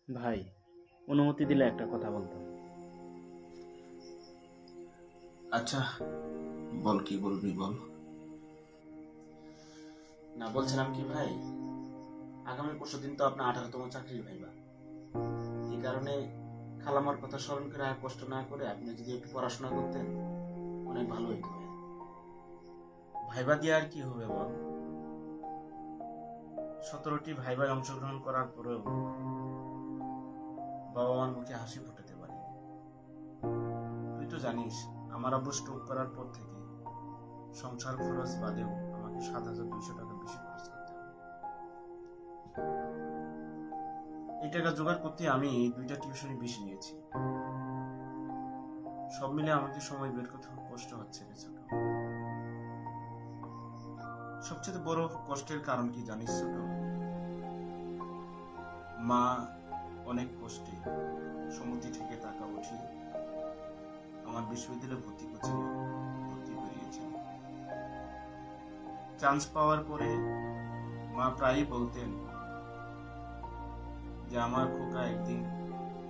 ভাই, অনুমতি দিলে একটা কথা বলতাম। আচ্ছা, বল, কি বলবি বল। না, বলছিলাম কি ভাই, আগামী পরশুদিন তো আপনার 18তম চাকরির ভাইবা। এই কারণে খালামার কথা স্মরণ করে আর কষ্ট না করে আপনি যদি একটু পড়াশোনা করতেন অনেক ভালো হইতো ভাই। ভাইবা দিয়ে আর কি হবে বল? 17টি ভাইবায় অংশগ্রহণ করার পরেও বাবা মার মুখে হাসি ফোটাতে পারিনি। তুই তো জানিস আমার আব্বু স্ট্রোক করার পর থেকে সংসার খরচ বাদেও আমাকে 7,200 টাকা বেশি খরচ করতে হয়। এই টাকা জোগাড় করতে আমি 2টা টিউশনি বেশি নিয়েছি। সব মিলে আমাকে সময় বের করতে খুব কষ্ট হচ্ছে রে ছোট। সবচেয়ে বড় কষ্টের কারণ কি জানিস ছোট? মা অনেক কষ্টে সমুদ্র থেকে টাকা উঠিয়ে আমার বিশ্ববিদ্যালয়ে ভর্তি করিয়েছেন। চান্স পাওয়ার পরে মা প্রায়ই বলতেন যে আমার খোকা একদিন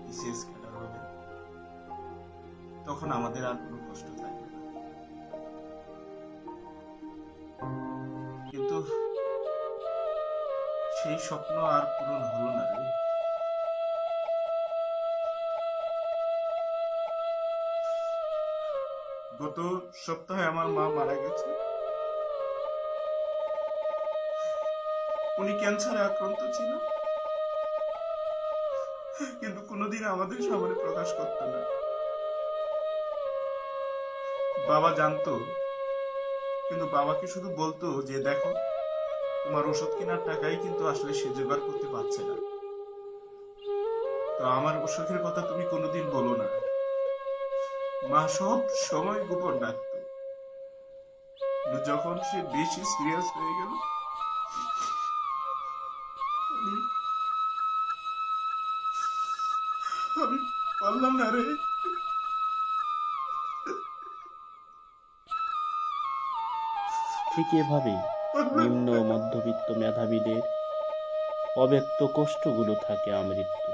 বিসিএস ক্যাডার হবে, তখন আমাদের আর কোনো কষ্ট থাকবে না। কিন্তু সেই স্বপ্ন আর পূরণ হলো না রে। গত সপ্তাহে আমার মা মারা গেছে। উনি ক্যান্সারে আক্রান্ত ছিল, কিন্তু কোনোদিন আমাদের সামনে প্রকাশ করতো না। বাবা জানতো, কিন্তু বাবাকে শুধু বলতো যে দেখো, তোমার ওষুধ কেনার টাকাই কিন্তু আসলে সে জোগাড় করতে পারছে না, তো আমার অসুখের কথা তুমি কোনোদিন বলো না। মা সব সময় গোপন রাখতো। কিন্তু যখন সে বেশি সিরিয়াস হয়ে গেল, আমি আমি পারলাম না রে। ঠিক এভাবেই নিম্ন ও মধ্যবিত্ত মেধাবীদের অব্যক্ত কষ্টগুলো থাকে আমৃত্যু।